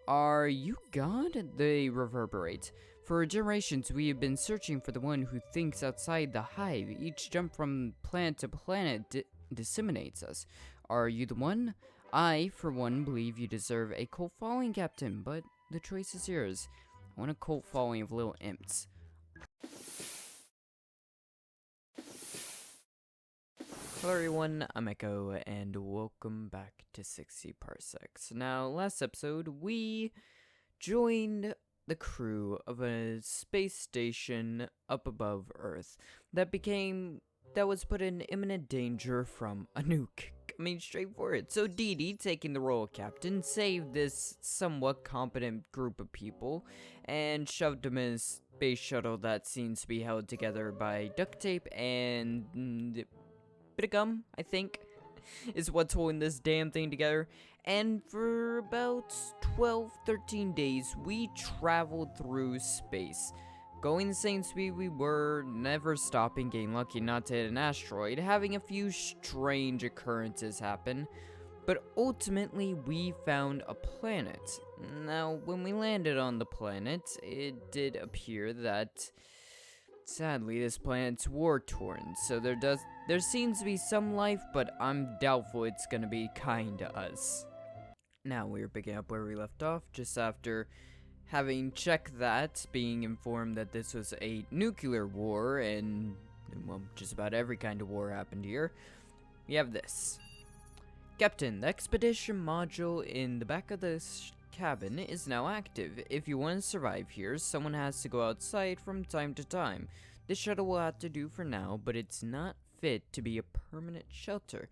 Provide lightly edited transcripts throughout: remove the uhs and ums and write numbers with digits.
Are you God? They reverberate. For generations, we have been searching for the one who thinks outside the hive. Each jump from planet to planet disseminates us. Are you the one? I, for one, believe you deserve a cult following, Captain, but the choice is yours. I want a cult following of little imps. Hello everyone, I'm Echo, and welcome back to 60 Parsecs. Now, last episode, we joined the crew of a space station up above Earth that was put in imminent danger from a nuke. I mean, straightforward. So Dee Dee, taking the role of captain, saved this somewhat competent group of people and shoved them in a space shuttle that seems to be held together by duct tape and bit of gum, I think, is what's holding this damn thing together. And for about 12-13 days, we traveled through space, going the same speed we were, never stopping, getting lucky not to hit an asteroid, having a few strange occurrences happen, but ultimately we found a planet. Now, when we landed on the planet, it did appear that sadly, this planet's wartorn, so there seems to be some life, but I'm doubtful it's gonna be kind to us. Now we're picking up where we left off, just after having checked that, being informed that this was a nuclear war, and, well, just about every kind of war happened here. We have this. Captain, the expedition module in the back of this cabin is now active. If you want to survive here, someone has to go outside from time to time. This shuttle will have to do for now, but it's not fit to be a permanent shelter.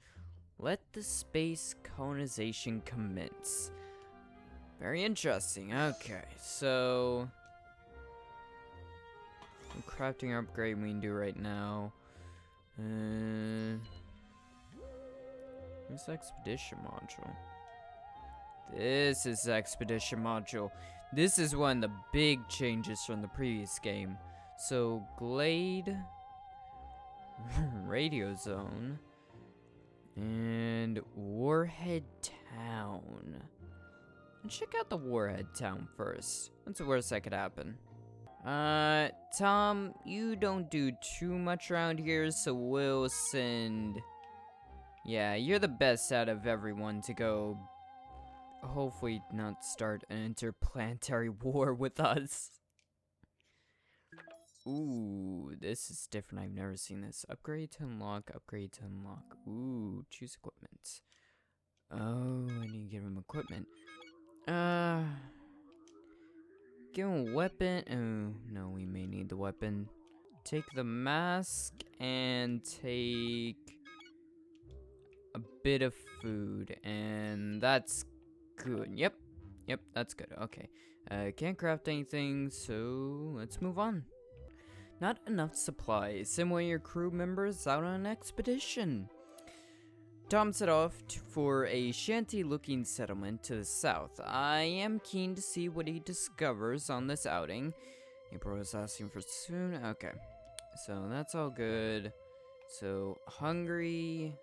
Let the space colonization commence. Very interesting. Okay, so crafting upgrade we can do right now. Where's the expedition module? This is the expedition module. This is one of the big changes from the previous game. So, Glade, Radio Zone, and Warhead Town. Let's check out the Warhead Town first. What's the worst that could happen? Tom, you don't do too much around here, so we'll send... Yeah, you're the best out of everyone to go... hopefully not start an interplanetary war with us. Ooh, this is different. I've never seen this. Upgrade to unlock, upgrade to unlock. Ooh, choose equipment. Oh, I need to give him equipment. Give him a weapon. Oh, no, we may need the weapon. Take the mask and take a bit of food, and that's good. Yep, that's good. Okay, can't craft anything, so let's move on. Not enough supplies. Send one of your crew members out on an expedition. Tom set off for a shanty-looking settlement to the south. I am keen to see what he discovers on this outing. April is asking for soon. Okay, so that's all good. So, hungry.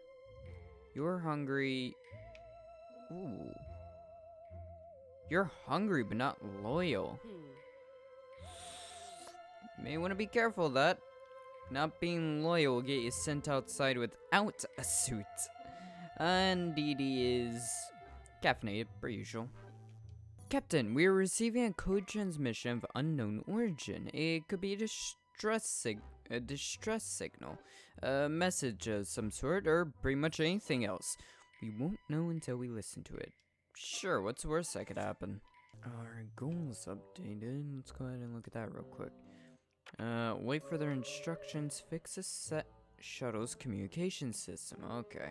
You're hungry. Ooh. You're hungry, but not loyal. May want to be careful of that. Not being loyal will get you sent outside without a suit. And Dee Dee is caffeinated, per usual. Captain, we are receiving a code transmission of unknown origin. It could be a distress signal, a message of some sort, or pretty much anything else. We won't know until we listen to it. Sure, what's the worst that could happen? Our goals updated. Let's go ahead and look at that real quick. Wait for their instructions. Fix a set shuttle's communication system. Okay.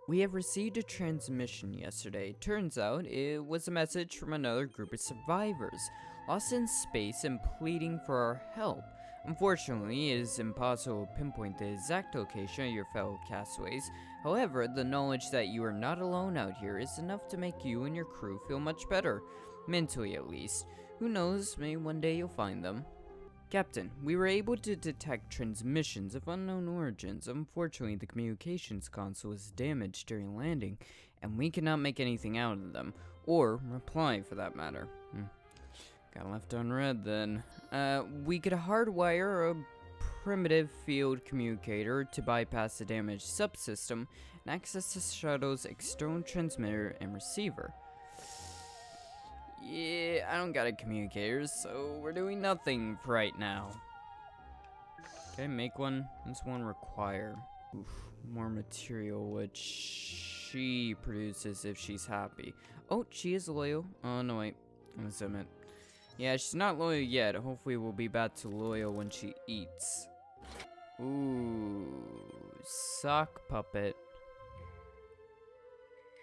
We have received a transmission yesterday. Turns out it was a message from another group of survivors, lost in space and pleading for our help. Unfortunately, it is impossible to pinpoint the exact location of your fellow castaways. However, the knowledge that you are not alone out here is enough to make you and your crew feel much better. Mentally, at least. Who knows, maybe one day you'll find them. Captain, we were able to detect transmissions of unknown origins. Unfortunately, the communications console was damaged during landing, and we cannot make anything out of them. Or reply, for that matter. Got left unread then. We could hardwire a primitive field communicator to bypass the damaged subsystem and access the shuttle's external transmitter and receiver. Yeah, I don't got a communicator, so we're doing nothing for right now. Okay, make one. What's one require? Oof, more material, which she produces if she's happy. Oh, she is loyal. Oh, no, wait. What's I meant? Yeah, she's not loyal yet. Hopefully we'll be back to loyal when she eats. Ooh, sock puppet.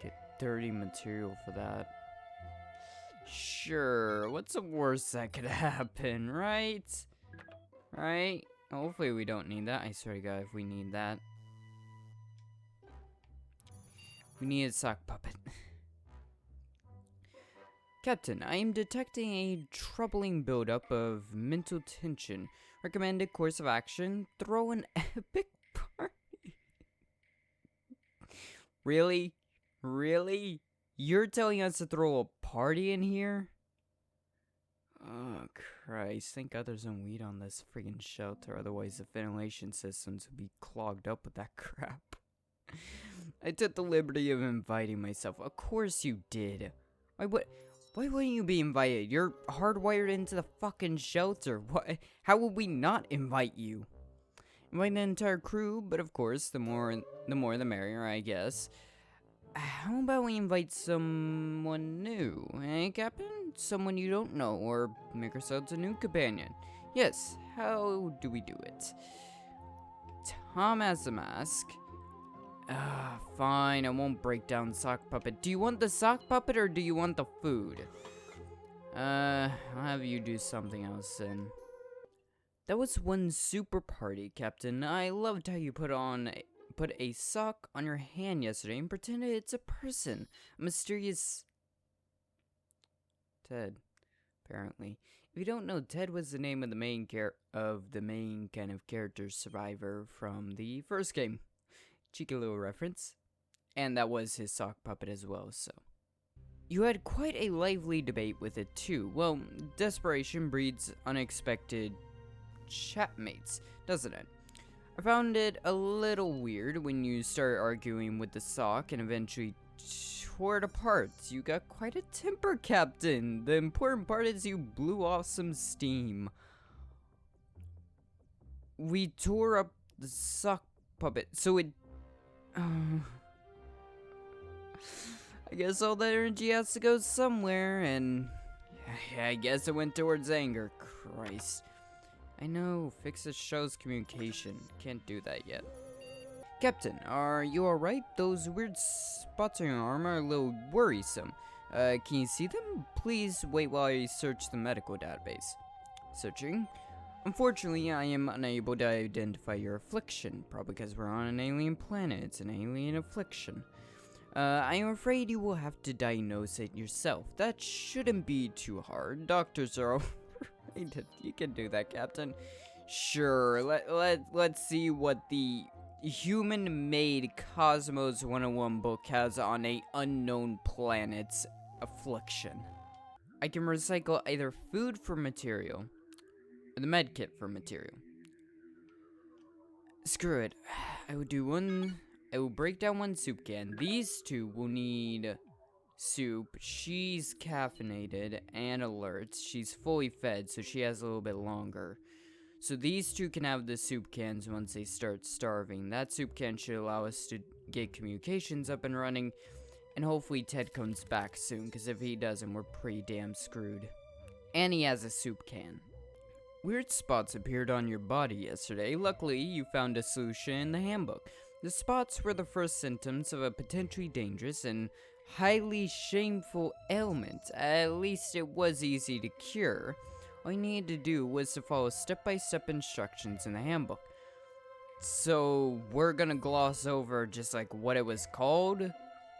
Get 30 material for that. Sure, what's the worst that could happen, right? Right? Hopefully we don't need that. I swear to God, if we need that. We need a sock puppet. Captain, I am detecting a troubling buildup of mental tension. Recommended course of action, throw an epic party. Really? Really? You're telling us to throw a party in here? Oh, Christ. Thank God there's no weed on this friggin' shelter, otherwise the ventilation systems would be clogged up with that crap. I took the liberty of inviting myself. Of course you did. Why wouldn't you be invited? You're hardwired into the fucking shelter. How would we not invite you? Invite the entire crew, but of course, the more the merrier, I guess. How about we invite someone new, eh, Captain? Someone you don't know, or make ourselves a new companion. Yes, how do we do it? Tom has the mask. Fine, I won't break down sock puppet. Do you want the sock puppet or do you want the food? I'll have you do something else then. That was one super party, Captain. I loved how you put a sock on your hand yesterday and pretended it's a person. A mysterious Ted, apparently. If you don't know, Ted was the name of the main kind of character survivor from the first game. Cheeky little reference. And that was his sock puppet as well, so. You had quite a lively debate with it too. Well, desperation breeds unexpected chatmates, doesn't it? I found it a little weird when you started arguing with the sock and eventually tore it apart. You got quite a temper, Captain. The important part is you blew off some steam. We tore up the sock puppet, so it... I guess all that energy has to go somewhere, and I guess it went towards anger. Christ. I know, fix the show's communication. Can't do that yet. Captain, are you alright? Those weird spots on your arm are a little worrisome. Can you see them? Please wait while I search the medical database. Searching. Unfortunately, I am unable to identify your affliction, probably because we're on an alien planet. It's an alien affliction. I am afraid you will have to diagnose it yourself. That shouldn't be too hard. Doctors are overrated. You can do that, Captain. Sure, let's see what the human-made Cosmos 101 book has on a unknown planet's affliction. I can recycle either food for material, or the medkit for material. Screw it. I will break down one soup can. These two will need soup. She's caffeinated and alert. She's fully fed, so she has a little bit longer. So these two can have the soup cans once they start starving. That soup can should allow us to get communications up and running. And hopefully Ted comes back soon, because if he doesn't, we're pretty damn screwed. And he has a soup can. Weird spots appeared on your body yesterday. Luckily, you found a solution in the handbook. The spots were the first symptoms of a potentially dangerous and highly shameful ailment. At least it was easy to cure. All you needed to do was to follow step-by-step instructions in the handbook. So, we're gonna gloss over just like what it was called?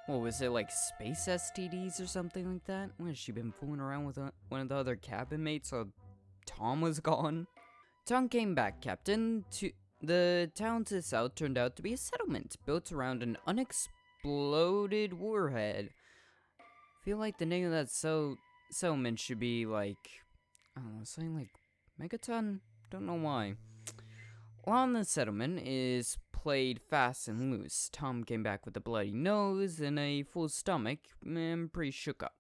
What was it, like space STDs or something like that? What, has she been fooling around with one of the other cabin mates while Tom was gone? Tom came back, Captain. The town to the south turned out to be a settlement built around an unexploded warhead. feel like the name of that settlement should be like, I don't know, something like Megaton? Don't know why. While in the settlement is played fast and loose. Tom came back with a bloody nose and a full stomach and pretty shook up.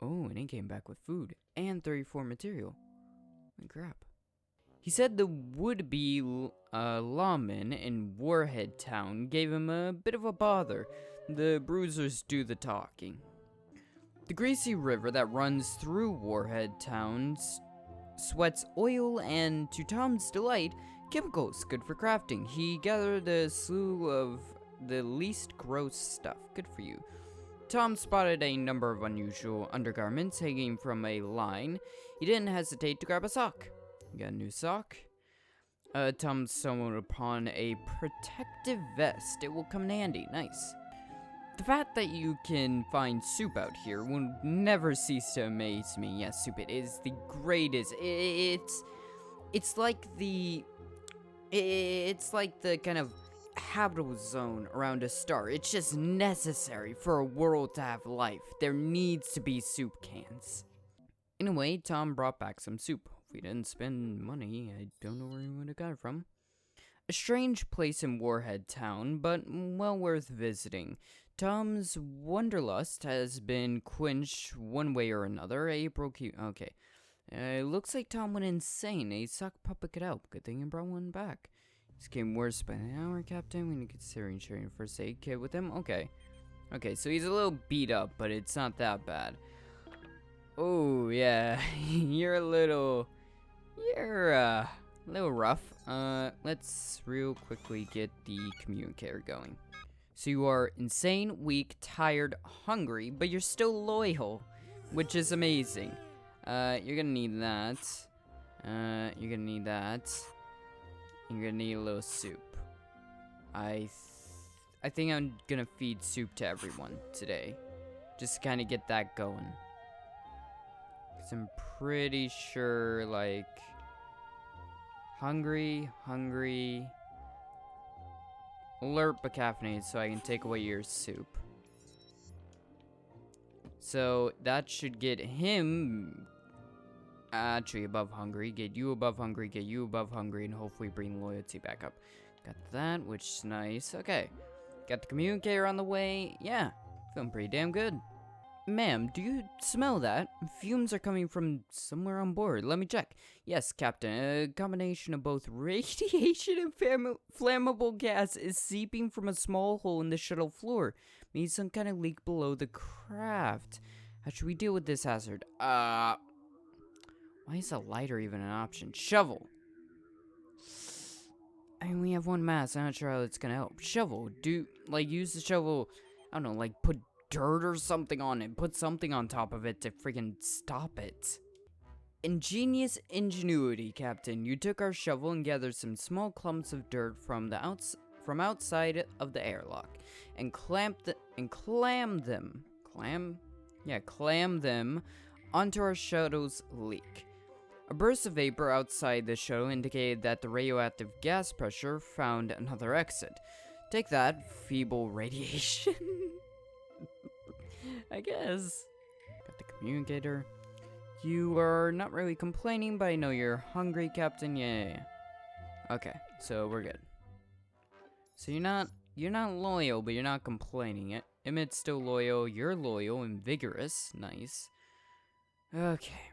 Oh, and he came back with food and 34 material. Holy crap. He said the would-be lawman in Warhead Town gave him a bit of a bother. The bruisers do the talking. The greasy river that runs through Warhead Town sweats oil and, to Tom's delight, chemicals good for crafting. He gathered a slew of the least gross stuff. Good for you. Tom spotted a number of unusual undergarments hanging from a line. He didn't hesitate to grab a sock. Got a new sock. Tom stumbled upon a protective vest. It will come in handy. Nice. The fact that you can find soup out here will never cease to amaze me. Yes, soup, it is the greatest. It's like the kind of habitable zone around a star. It's just necessary for a world to have life. There needs to be soup cans. Anyway, Tom brought back some soup. If we didn't spend money, I don't know where he would have got it from. A strange place in Warhead Town, but well worth visiting. Tom's wanderlust has been quenched one way or another. Okay. It looks like Tom went insane. A sock puppet could help. Good thing he brought one back. This came worse by an hour, Captain. When you considering sharing a first aid kit with him? Okay. Okay, so he's a little beat up, but it's not that bad. Oh, yeah. You're a little rough. Let's real quickly get the communicator going. So you are insane, weak, tired, hungry, but you're still loyal, which is amazing. You're gonna need that. You're gonna need that. You're gonna need a little soup. I think I'm gonna feed soup to everyone today, just to kind of get that going. 'Cause I'm pretty sure, like, hungry, alert but caffeinated, so I can take away your soup. So that should get him actually above hungry, get you above hungry, get you above hungry, and hopefully bring loyalty back up. Got that, which is nice. Okay, got the communicator on the way. Yeah, feeling pretty damn good. Ma'am, do you smell that? Fumes are coming from somewhere on board. Let me check. Yes, Captain. A combination of both radiation and flammable gas is seeping from a small hole in the shuttle floor. Maybe some kind of leak below the craft. How should we deal with this hazard? Why is a lighter even an option? Shovel. I mean, we have one mass. I'm not sure how it's gonna help. Shovel. Use the shovel. I don't know, like, put dirt or something on it. Put something on top of it to freaking stop it. Ingenious ingenuity, Captain. You took our shovel and gathered some small clumps of dirt from outside of the airlock and clammed them onto our shuttle's leak. A burst of vapor outside the shuttle indicated that the radioactive gas pressure found another exit. Take that, feeble radiation. I guess. Got the communicator. You are not really complaining, but I know you're hungry, Captain. Yeah. Okay, so we're good. So you're not loyal, but you're not complaining. Emmett's still loyal. You're loyal and vigorous. Nice. Okay.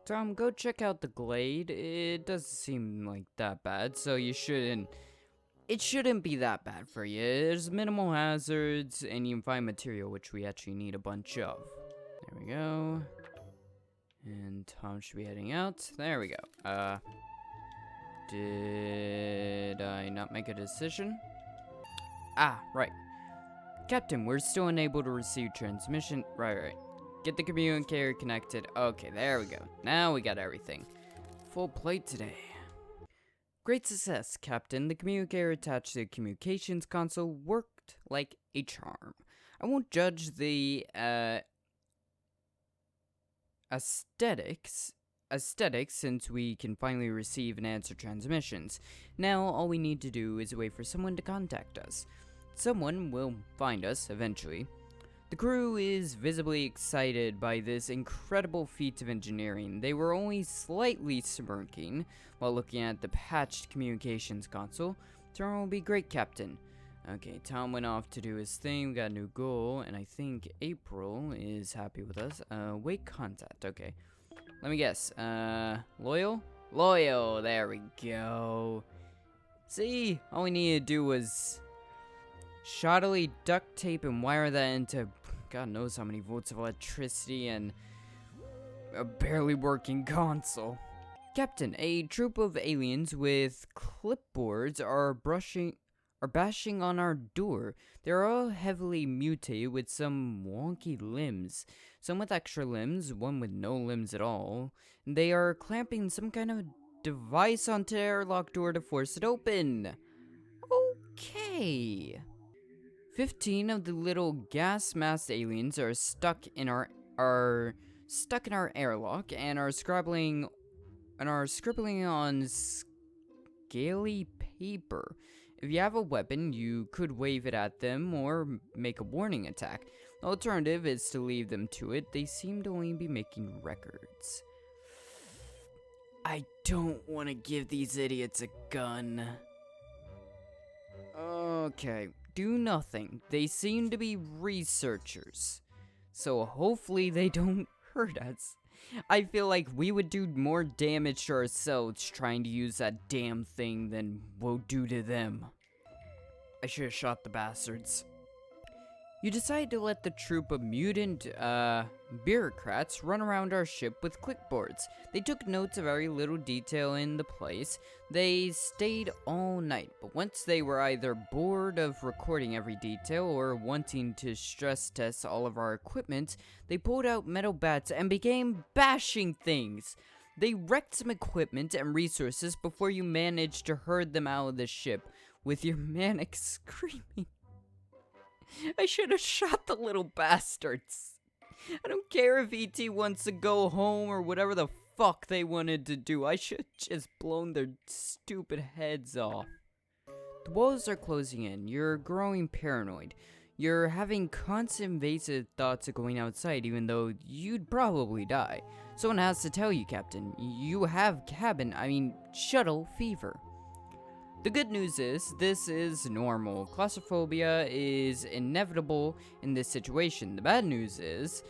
Tom, go check out the glade. It doesn't seem like that bad, so you shouldn't. It shouldn't be that bad for you. There's minimal hazards, and you can find material, which we actually need a bunch of. There we go. And Tom should be heading out. There we go. Did I not make a decision? Ah, right. Captain, we're still unable to receive transmission. Right. Get the communicator connected. Okay, there we go. Now we got everything. Full plate today. Great success, Captain. The communicator attached to the communications console worked like a charm. I won't judge the aesthetics since we can finally receive and answer transmissions. Now all we need to do is wait for someone to contact us. Someone will find us eventually. The crew is visibly excited by this incredible feat of engineering. They were only slightly smirking while looking at the patched communications console. Tomorrow will be great, Captain. Okay, Tom went off to do his thing. We got a new goal, and I think April is happy with us. Wake contact. Okay. Let me guess. Loyal? Loyal. There we go. See? All we needed to do was shoddily duct tape and wire that into God knows how many volts of electricity and a barely working console. Captain, a troop of aliens with clipboards are bashing on our door. They're all heavily mutated with some wonky limbs. Some with extra limbs, one with no limbs at all. They are clamping some kind of device onto the airlock door to force it open. Okay. 15 of the little gas-masked aliens are stuck in our airlock and are scribbling on scaly paper. If you have a weapon, you could wave it at them or make a warning attack. The alternative is to leave them to it. They seem to only be making records. I don't want to give these idiots a gun. Okay, do nothing. They seem to be researchers. So hopefully they don't hurt us. I feel like we would do more damage to ourselves trying to use that damn thing than we'll do to them. I should have shot the bastards. You decide to let the troop of mutant, bureaucrats run around our ship with clipboards. They took notes of every little detail in the place. They stayed all night, but once they were either bored of recording every detail or wanting to stress test all of our equipment, they pulled out metal bats and began bashing things. They wrecked some equipment and resources before you managed to herd them out of the ship with your manic screaming. I should have shot the little bastards. I don't care if E.T. wants to go home or whatever the fuck they wanted to do. I should have just blown their stupid heads off. The walls are closing in. You're growing paranoid. You're having constant invasive thoughts of going outside even though you'd probably die. Someone has to tell you, Captain. You have shuttle fever. The good news is, this is normal. Claustrophobia is inevitable in this situation. The bad news is,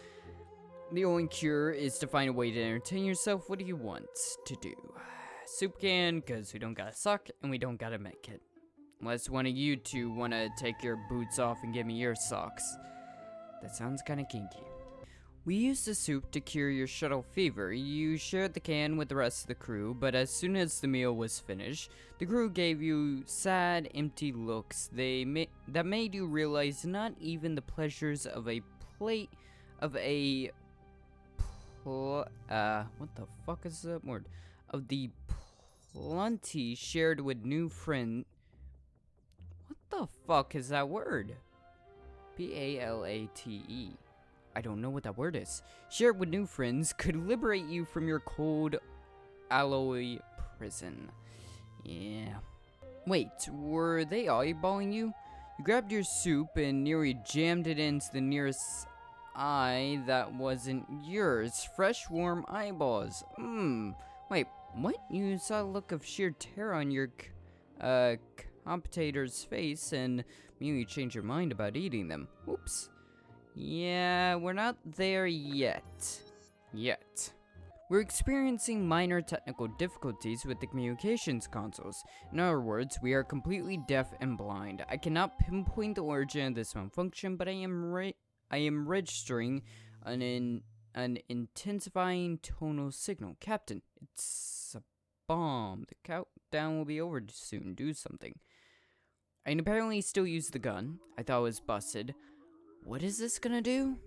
the only cure is to find a way to entertain yourself. What do you want to do? Soup can, because we don't got a sock, and we don't got a medkit. Unless one of you two want to take your boots off and give me your socks. That sounds kind of kinky. We used the soup to cure your shuttle fever. You shared the can with the rest of the crew, but as soon as the meal was finished, the crew gave you sad, empty looks. That made you realize not even the pleasures of a plate of a what the fuck is that word? Of the plenty shared with new friend. What the fuck is that word? P-A-L-A-T-E. I don't know what that word is. Shared with new friends could liberate you from your cold alloy prison. Yeah. Wait, were they eyeballing you? You grabbed your soup and nearly jammed it into the nearest eye that wasn't yours. Fresh, warm eyeballs. Wait, what? You saw a look of sheer terror on your competitor's face and immediately changed your mind about eating them. Oops. Yeah, we're not there yet. We're experiencing minor technical difficulties with the communications consoles. In other words, we are completely deaf and blind. I cannot pinpoint the origin of this malfunction, but I am registering an intensifying tonal signal. Captain, it's a bomb. The countdown will be over soon. Do something. I can apparently still use the gun. I thought it was busted. What is this gonna do?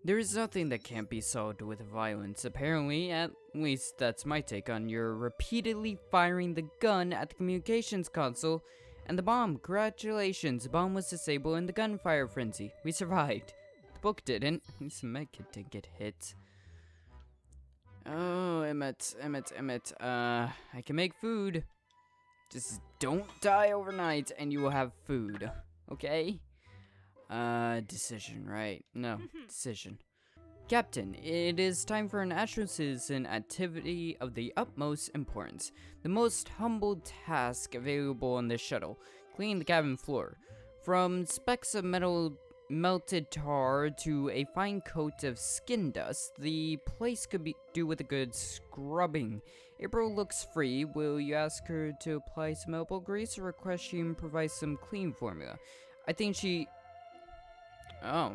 There is nothing that can't be solved with violence, apparently. At least that's my take on your repeatedly firing the gun at the communications console and the bomb. Congratulations, the bomb was disabled in the gunfire frenzy. We survived. The book didn't. At least the medkit didn't get hit. Oh, Emmett. I can make food. Just don't die overnight and you will have food. Okay? Decision, right? No, decision. Captain, it is time for an astro-citizen activity of the utmost importance. The most humble task available on this shuttle, cleaning the cabin floor. From specks of melted tar to a fine coat of skin dust, the place could be do with a good scrubbing. April looks free. Will you ask her to apply some elbow grease or request she improvise some clean formula? I think she... Oh.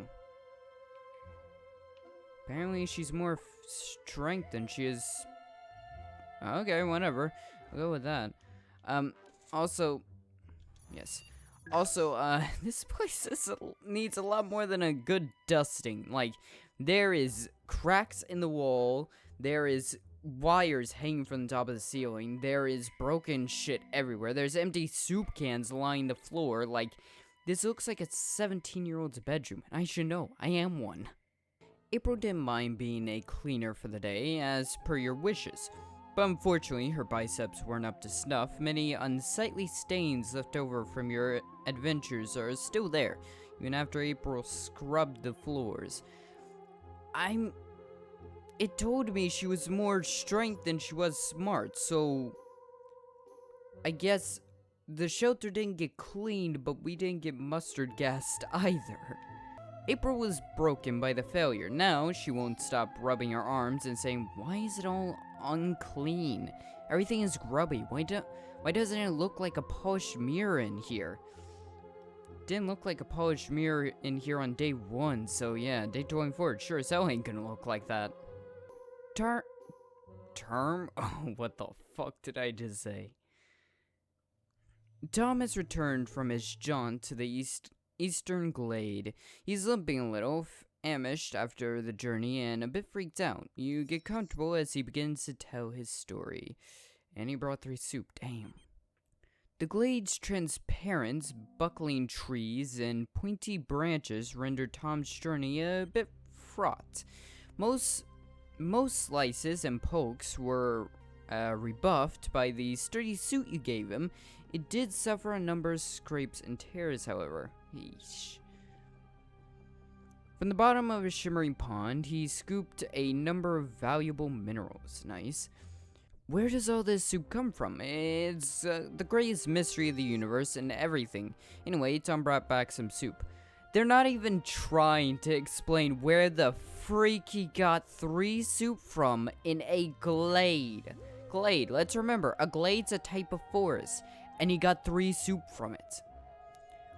Apparently she's more strength than she is... Okay, whatever. I'll go with that. Also... Yes. Also, this place needs a lot more than a good dusting. Like, there is cracks in the wall, there is wires hanging from the top of the ceiling, there is broken shit everywhere, there's empty soup cans lining the floor. Like, this looks like a 17-year-old's bedroom, and I should know, I am one. April didn't mind being a cleaner for the day, as per your wishes. But unfortunately, her biceps weren't up to snuff. Many unsightly stains left over from your adventures are still there, even after April scrubbed the floors. It told me she was more strength than she was smart, so... I guess the shelter didn't get cleaned, but we didn't get mustard gassed either. April was broken by the failure. Now, she won't stop rubbing her arms and saying, "Why is it all unclean? Everything is grubby. Why doesn't it look like a polished mirror in here?" Didn't look like a polished mirror in here on day 1, so yeah, day going forward, sure as hell ain't gonna look like that. Term? Oh, what the fuck did I just say? Tom has returned from his jaunt to the eastern glade. He's limping a little, famished after the journey and a bit freaked out. You get comfortable as he begins to tell his story. And he brought 3 soup, damn. The glade's transparent, buckling trees and pointy branches rendered Tom's journey a bit fraught. Most slices and pokes were rebuffed by the sturdy suit you gave him. It did suffer a number of scrapes and tears, however. Yeesh. From the bottom of a shimmering pond, he scooped a number of valuable minerals. Nice. Where does all this soup come from? It's the greatest mystery of the universe and everything. Anyway, Tom brought back some soup. They're not even trying to explain where the freak he got 3 soup from in a glade. Glade, let's remember, a glade's a type of forest, and he got 3 soup from it.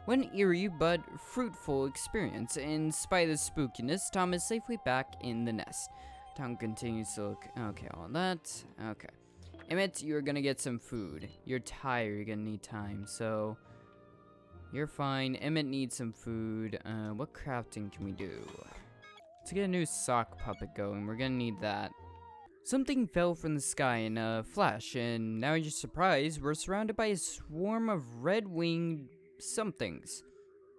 What an eerie but fruitful experience. In spite of the spookiness, Tom is safely back in the nest. Tom continues to look... Okay, all that. Okay. Emmett, you're gonna get some food. You're tired, you're gonna need time, so... You're fine. Emmett needs some food. What crafting can we do? Let's get a new sock puppet going. We're gonna need that. Something fell from the sky in a flash, and now you're surprised, we're surrounded by a swarm of red-winged somethings.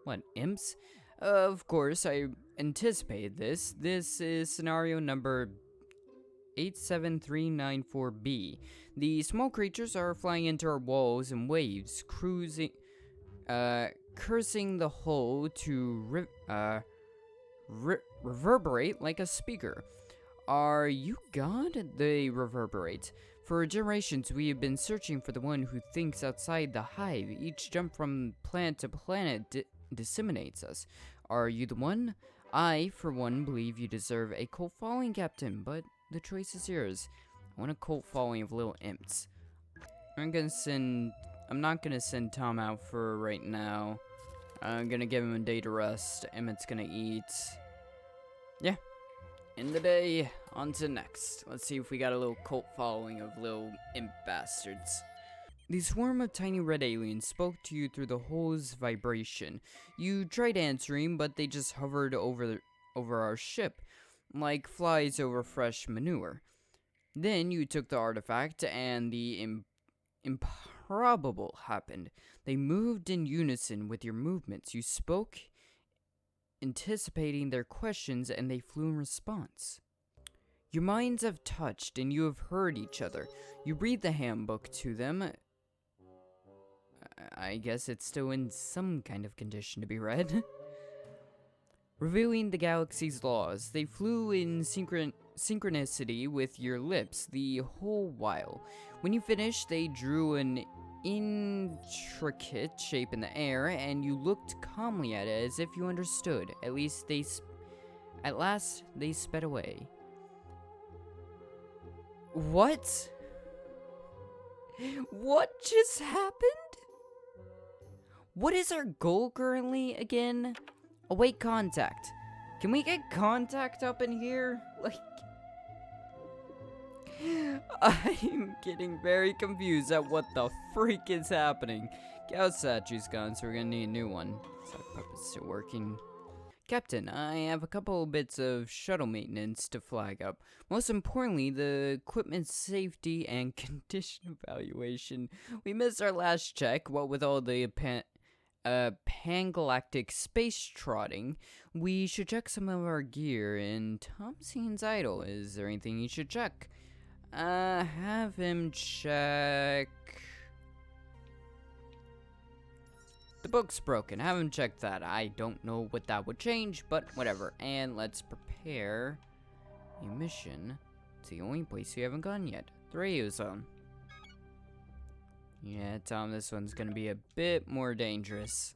What, imps? Of course, I anticipated this. This is scenario number 87394B. The small creatures are flying into our walls in waves, cursing the whole to reverberate like a speaker. Are you God? They reverberate. For generations, we have been searching for the one who thinks outside the hive. Each jump from planet to planet disseminates us. Are you the one? I, for one, believe you deserve a cult following, Captain, but the choice is yours. I want a cult following of little imps. I'm not gonna send Tom out for right now. I'm gonna give him a day to rest. Emmett's gonna eat. Yeah. In the day, on to next. Let's see if we got a little cult following of little imp bastards. The swarm of tiny red aliens spoke to you through the hole's vibration. You tried answering, but they just hovered over our ship, like flies over fresh manure. Then you took the artifact, and the improbable happened. They moved in unison with your movements. You spoke, anticipating their questions, and they flew in response. Your minds have touched, and you have heard each other. You read the handbook to them. I guess it's still in some kind of condition to be read. revealing the galaxy's laws. They flew in synchronicity with your lips the whole while. When you finished, they drew an intricate shape in the air, and you looked calmly at it as if you understood. At last, they sped away. What? What just happened? What is our goal currently again? Await contact. Can we get contact up in here? Like, I'm getting very confused at what the freak is happening. Gal statue's gone, so we're gonna need a new one. Sock puppet's still working. Captain, I have a couple bits of shuttle maintenance to flag up. Most importantly, the equipment safety and condition evaluation. We missed our last check, what with all the pan-galactic space trotting. We should check some of our gear, and Tom seems idle. Is there anything you should check? Have him check... The book's broken. Have him check that. I don't know what that would change, but whatever. And let's prepare a mission. It's the only place we haven't gone yet. The radio zone. Yeah, Tom, this one's gonna be a bit more dangerous.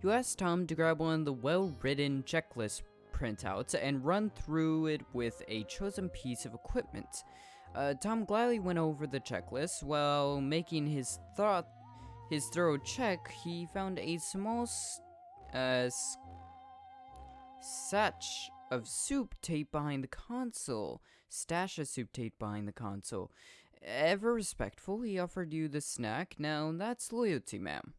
You asked Tom to grab one of the well-written checklist printouts and run through it with a chosen piece of equipment. Tom gladly went over the checklist. While making his thorough check, he found a small stash of soup taped behind the console. Ever respectful, he offered you the snack. Now that's loyalty, ma'am.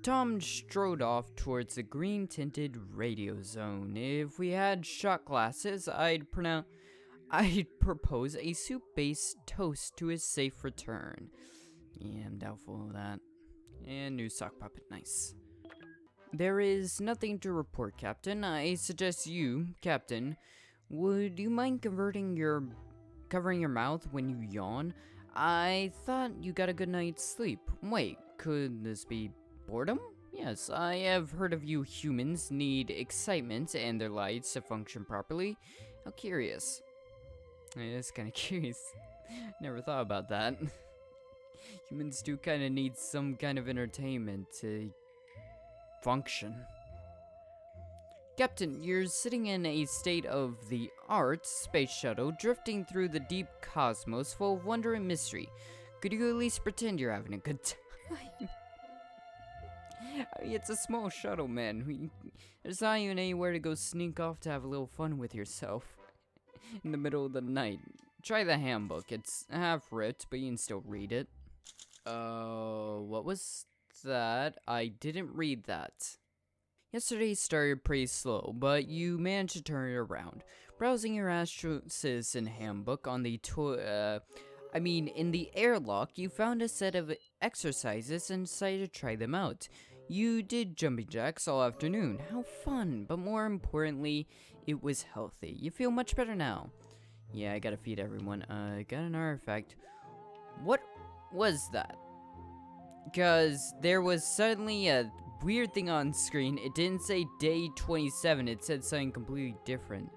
Tom strode off towards the green-tinted radio zone. If we had shot glasses, I'd propose a soup-based toast to his safe return. Yeah, I'm doubtful of that. And new sock puppet, nice. There is nothing to report, Captain. I suggest you, Captain, would you mind covering your mouth when you yawn? I thought you got a good night's sleep. Wait, could this be boredom? Yes, I have heard of you humans need excitement and their lives to function properly. How curious. It's kind of curious. Never thought about that. Humans do kind of need some kind of entertainment to function. Captain, you're sitting in a state-of-the-art space shuttle drifting through the deep cosmos full of wonder and mystery. Could you at least pretend you're having a good time? I mean, it's a small shuttle, man. There's not even anywhere to go sneak off to have a little fun with yourself in the middle of the night. Try the handbook. It's half ripped, but you can still read it. What was that? I didn't read that. Yesterday started pretty slow, but you managed to turn it around. Browsing your Astro Citizen handbook on the in the airlock, you found a set of exercises and decided to try them out. You did jumping jacks all afternoon. How fun, but more importantly, it was healthy. You feel much better now. Yeah, I gotta feed everyone. Got an artifact. What was that? Because there was suddenly a weird thing on screen. It didn't say day 27, it said something completely different.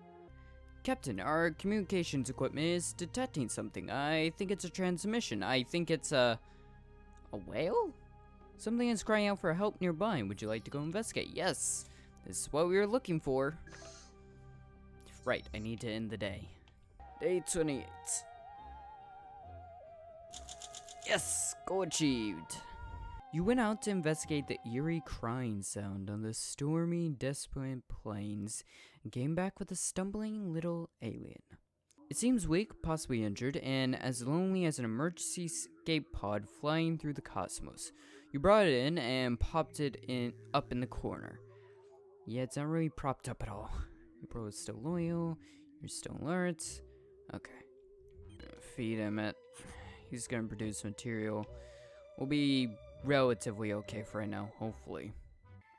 Captain, our communications equipment is detecting something. I think it's a transmission. I think it's a whale? Something is crying out for help nearby. Would you like to go investigate? Yes, this is what we were looking for. Right, I need to end the day. Day 28. Yes, goal achieved. You went out to investigate the eerie crying sound on the stormy, desolate plains and came back with a stumbling little alien. It seems weak, possibly injured, and as lonely as an emergency escape pod flying through the cosmos. You brought it in and popped it up in the corner. Yeah, it's not really propped up at all. Your bro is still loyal. You're still alert. Okay. Feed him it. He's gonna produce material. We'll be relatively okay for right now, hopefully.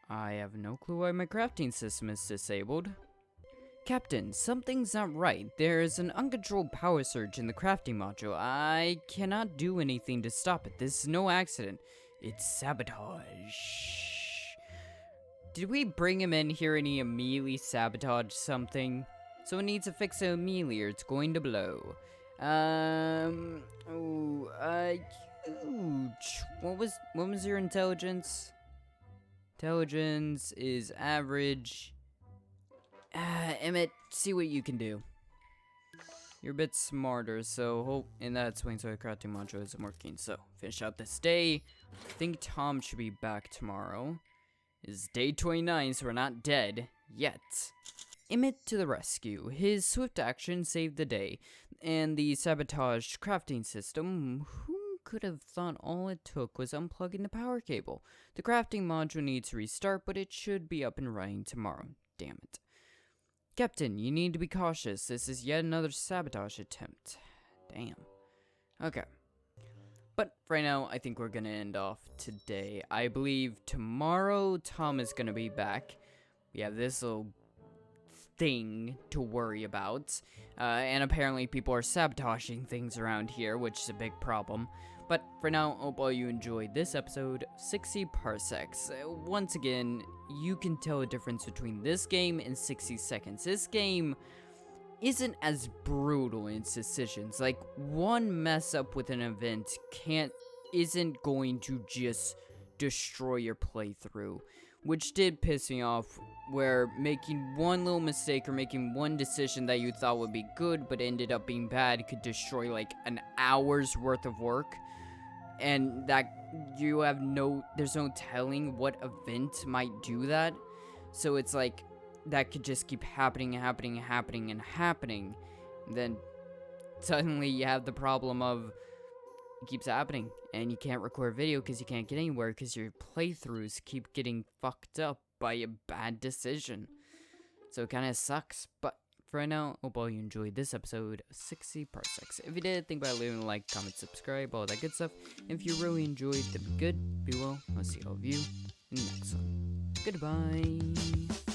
I have no clue why my crafting system is disabled. Captain, something's not right. There's an uncontrolled power surge in the crafting module. I cannot do anything to stop it. This is no accident. It's sabotage. Did we bring him in here and he immediately sabotaged something? Someone needs to fix it immediately or it's going to blow. Huge. What was your intelligence? Intelligence is average. Emmett, see what you can do. You're a bit smarter, so and that explains why the crafting module isn't working. So, finish out this day. I think Tom should be back tomorrow. It's day 29, so we're not dead yet. Emmett to the rescue. His swift action saved the day, and the sabotage crafting system. Who could have thought all it took was unplugging the power cable? The crafting module needs to restart, but it should be up and running tomorrow. Damn it. Captain, you need to be cautious. This is yet another sabotage attempt. Damn. Okay. But right now, I think we're gonna end off today. I believe tomorrow Tom is gonna be back. We have this little thing to worry about. And apparently people are sabotaging things around here, which is a big problem. But for now, I hope all you enjoyed this episode, 60 Parsecs. Once again, you can tell a difference between this game and 60 seconds. This game isn't as brutal in its decisions. Like, one mess up with an event isn't going to just destroy your playthrough. Which did piss me off, where making one little mistake or making one decision that you thought would be good but ended up being bad could destroy like an hour's worth of work. And that there's no telling what event might do that. So it's like, that could just keep happening. And then suddenly you have the problem of it keeps happening and you can't record video because you can't get anywhere because your playthroughs keep getting fucked up by a bad decision. So it kind of sucks. But for right now, hope all you enjoyed this episode of 60 Parsecs. If you did, think about leaving a like, comment, subscribe, all that good stuff. And if you really enjoyed, then be good, be well. I'll see all of you in the next one. Goodbye.